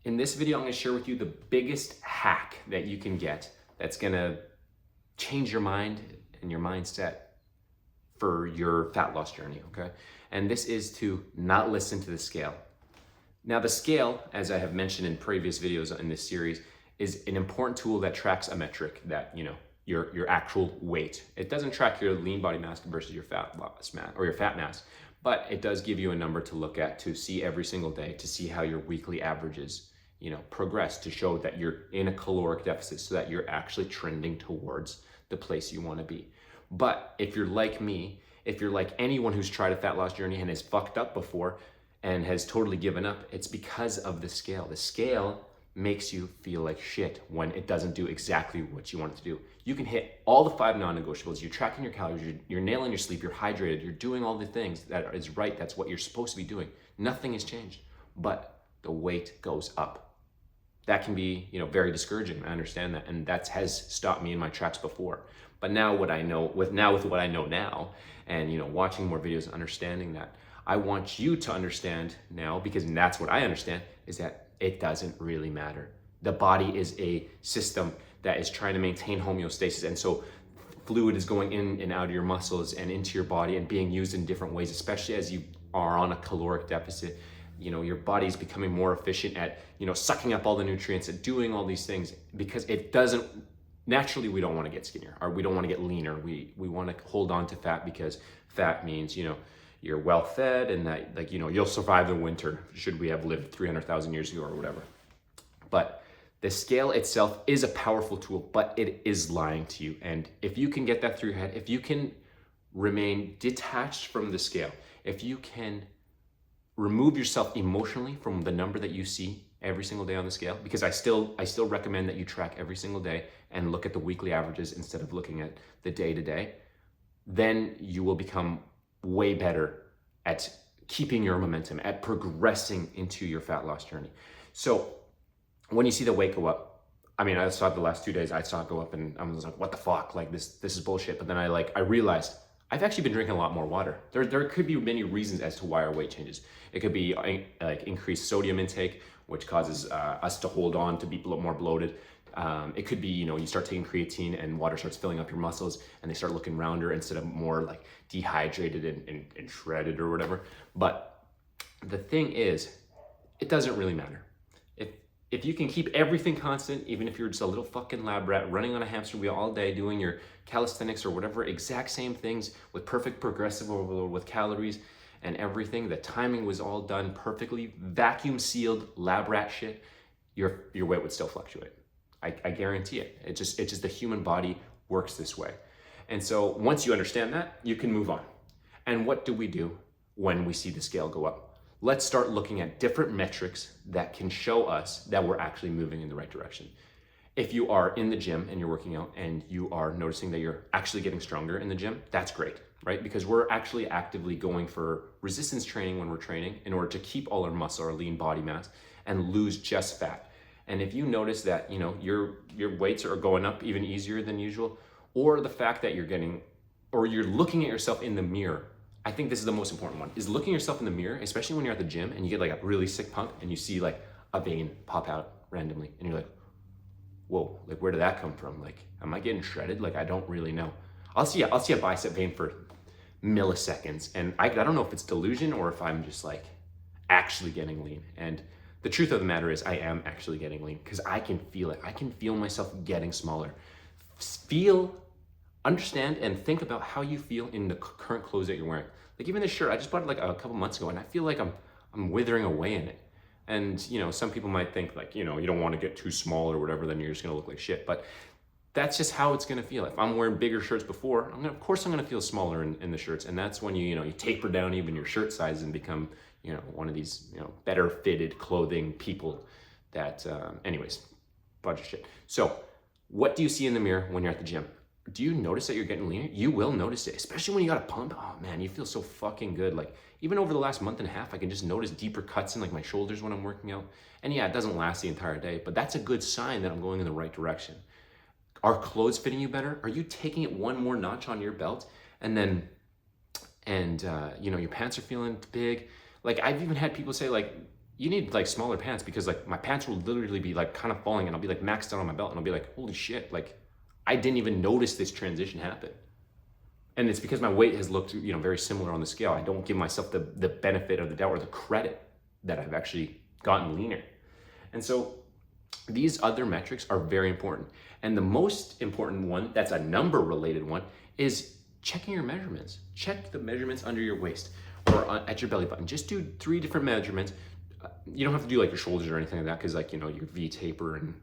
In this video, I'm gonna share with you the biggest hack that you can get that's gonna change your mind and your mindset for your fat loss journey, okay? And this is to not listen to the scale. Now, the scale, as I have mentioned in previous videos in this series, is an important tool that tracks a metric that, your actual weight. It doesn't track your lean body mass versus your fat loss mass or your fat mass, but it does give you a number to look at, to see every single day, to see how your weekly averages progress, to show that you're in a caloric deficit so that you're actually trending towards the place you want to be. But if you're like me, if you're like anyone who's tried a fat loss journey and has fucked up before and has totally given up, it's because of the scale. The scale makes you feel like shit when it doesn't do exactly what you want it to do. You can hit all the 5 non-negotiables, you're tracking your calories, you're nailing your sleep, you're hydrated, you're doing all the things that is right, that's what you're supposed to be doing. Nothing has changed, but the weight goes up. That can be, very discouraging. I understand that, and that has stopped me in my tracks before. But now, what I know with what I know now, and watching more videos and understanding that, I want you to understand now, because that's what I understand, is that it doesn't really matter. The body is a system that is trying to maintain homeostasis, and so fluid is going in and out of your muscles and into your body and being used in different ways, especially as you are on a caloric deficit. Your body's becoming more efficient at, sucking up all the nutrients and doing all these things, because it doesn't, naturally we don't want to get skinnier, or we don't want to get leaner. We want to hold on to fat because fat means, you're well fed and that you'll survive the winter should we have lived 300,000 years ago or whatever. But the scale itself is a powerful tool, but it is lying to you. And if you can get that through your head, if you can remain detached from the scale, if you can remove yourself emotionally from the number that you see every single day on the scale, because I still recommend that you track every single day and look at the weekly averages instead of looking at the day to day, then you will become way better at keeping your momentum, at progressing into your fat loss journey. So when you see the weight go up, I saw it the last 2 days, I saw it go up and I was like, what the fuck? Like this is bullshit. But then I realized I've actually been drinking a lot more water. There could be many reasons as to why our weight changes. It could be like increased sodium intake, which causes us to hold on to be more bloated. It could be, you start taking creatine and water starts filling up your muscles and they start looking rounder instead of more like dehydrated and shredded or whatever. But the thing is, it doesn't really matter. If you can keep everything constant, even if you're just a little fucking lab rat running on a hamster wheel all day, doing your calisthenics or whatever, exact same things with perfect progressive overload with calories and everything, the timing was all done perfectly, vacuum sealed lab rat shit, your weight would still fluctuate. I guarantee it. It's just the human body works this way. And so once you understand that, you can move on. And what do we do when we see the scale go up? Let's start looking at different metrics that can show us that we're actually moving in the right direction. If you are in the gym and you're working out and you are noticing that you're actually getting stronger in the gym, that's great, right? Because we're actually actively going for resistance training when we're training in order to keep all our muscle, our lean body mass, and lose just fat. And if you notice that, your weights are going up even easier than usual, or the fact that you're looking at yourself in the mirror, I think this is the most important one, is looking yourself in the mirror, especially when you're at the gym and you get like a really sick pump and you see like a vein pop out randomly and you're like, whoa, like where did that come from? Like, am I getting shredded? Like, I don't really know. I'll see a bicep vein for milliseconds and I don't know if it's delusion or if I'm just like actually getting lean. And the truth of the matter is I am actually getting lean because I can feel it. I can feel myself getting smaller. Understand and think about how you feel in the current clothes that you're wearing. Like even this shirt, I just bought it like a couple months ago and I feel like I'm withering away in it. And some people might think like, you don't want to get too small or whatever, then you're just gonna look like shit. But that's just how it's gonna feel. If I'm wearing bigger shirts before, of course I'm gonna feel smaller in the shirts. And that's when you taper down even your shirt size and become, one of these, better fitted clothing people that, anyways, bunch of shit. So what do you see in the mirror when you're at the gym? Do you notice that you're getting leaner? You will notice it, especially when you got a pump. Oh man, you feel so fucking good. Like even over the last month and a half, I can just notice deeper cuts in like my shoulders when I'm working out. And yeah, it doesn't last the entire day, but that's a good sign that I'm going in the right direction. Are clothes fitting you better? Are you taking it one more notch on your belt? And then, your pants are feeling big. Like I've even had people say like, you need like smaller pants, because like my pants will literally be like kind of falling and I'll be like maxed out on my belt and I'll be like, holy shit, like I didn't even notice this transition happen. And it's because my weight has looked, very similar on the scale. I don't give myself the benefit of the doubt or the credit that I've actually gotten leaner. And so these other metrics are very important. And the most important one, that's a number related one, is checking your measurements. Check the measurements under your waist or at your belly button. Just do 3 different measurements. You don't have to do like your shoulders or anything like that, because like, your V taper and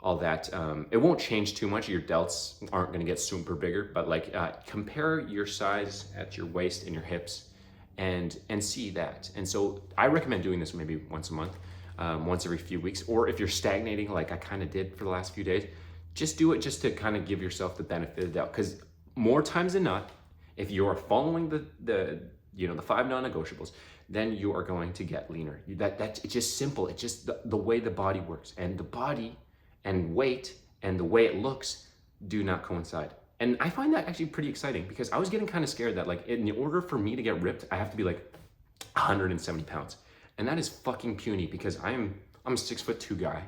all that. It won't change too much. Your delts aren't going to get super bigger, but like compare your size at your waist and your hips and see that. And so I recommend doing this maybe once a month, once every few weeks, or if you're stagnating like I kind of did for the last few days, just do it just to kind of give yourself the benefit of the doubt. Because more times than not, if you are following the 5 non-negotiables, then you are going to get leaner. That's it's just simple. It's just the way the body works, and the body and weight and the way it looks do not coincide. And I find that actually pretty exciting, because I was getting kind of scared that like in order for me to get ripped, I have to be like 170 pounds. And that is fucking puny, because I'm a 6'2" guy.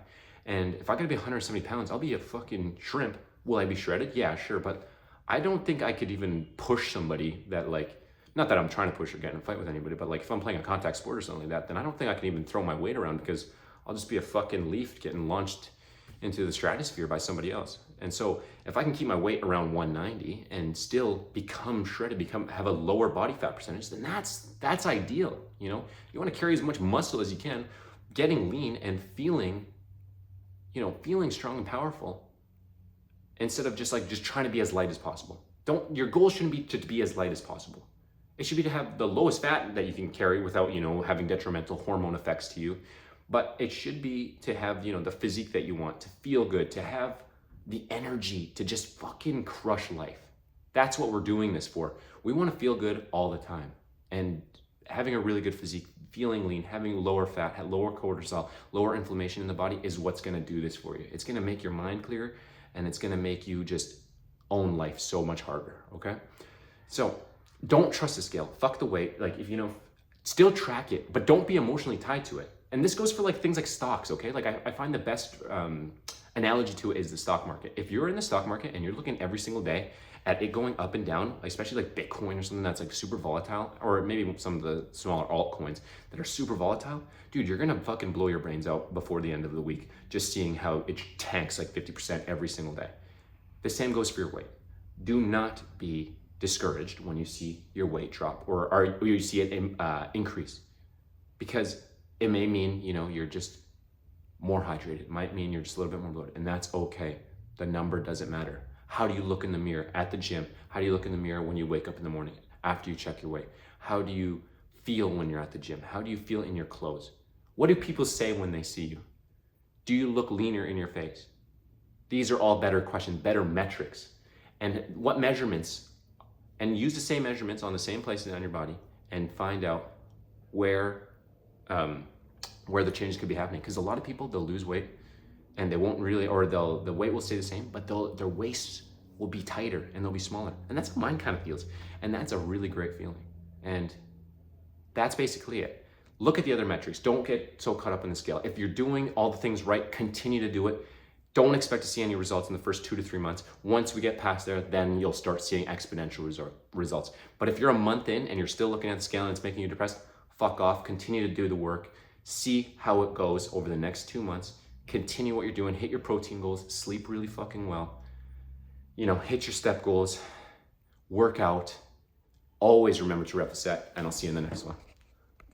And if I gotta be 170 pounds, I'll be a fucking shrimp. Will I be shredded? Yeah, sure. But I don't think I could even push somebody that like, not that I'm trying to push or get in a fight with anybody, but like if I'm playing a contact sport or something like that, then I don't think I can even throw my weight around, because I'll just be a fucking leaf getting launched into the stratosphere by somebody else. And so if I can keep my weight around 190 and still become shredded, have a lower body fat percentage, then that's ideal. You want to carry as much muscle as you can, getting lean and feeling strong and powerful, instead of just trying to be as light as possible. Your goal shouldn't be to be as light as possible. It should be to have the lowest fat that you can carry without, having detrimental hormone effects to you. But it should be to have, the physique that you want, to feel good, to have the energy to just fucking crush life. That's what we're doing this for. We want to feel good all the time. And having a really good physique, feeling lean, having lower fat, lower cortisol, lower inflammation in the body is what's going to do this for you. It's going to make your mind clear, and it's going to make you just own life so much harder, okay? So don't trust the scale. Fuck the weight. Like, if still track it, but don't be emotionally tied to it. And this goes for like things like stocks, okay? Like I find the best analogy to it is the stock market. If you're in the stock market and you're looking every single day at it going up and down, especially like Bitcoin or something that's like super volatile, or maybe some of the smaller altcoins that are super volatile, dude, you're gonna fucking blow your brains out before the end of the week, just seeing how it tanks like 50% every single day. The same goes for your weight. Do not be discouraged when you see your weight drop or you see it increase, because it may mean, you're just more hydrated. It might mean you're just a little bit more bloated, and that's okay. The number doesn't matter. How do you look in the mirror at the gym? How do you look in the mirror when you wake up in the morning after you check your weight? How do you feel when you're at the gym? How do you feel in your clothes? What do people say when they see you? Do you look leaner in your face? These are all better questions, better metrics. And what measurements, and use the same measurements on the same places on your body and find out where the changes could be happening. Because a lot of people, they'll lose weight and they won't really, or the weight will stay the same, but their waists will be tighter and they'll be smaller. And that's how mine kind of feels. And that's a really great feeling. And that's basically it. Look at the other metrics. Don't get so caught up in the scale. If you're doing all the things right, continue to do it. Don't expect to see any results in the first 2 to 3 months. Once we get past there, then you'll start seeing exponential results. But if you're a month in and you're still looking at the scale and it's making you depressed, fuck off, continue to do the work, see how it goes over the next 2 months, continue what you're doing, hit your protein goals, sleep really fucking well, hit your step goals, work out, always remember to rep the set, and I'll see you in the next one.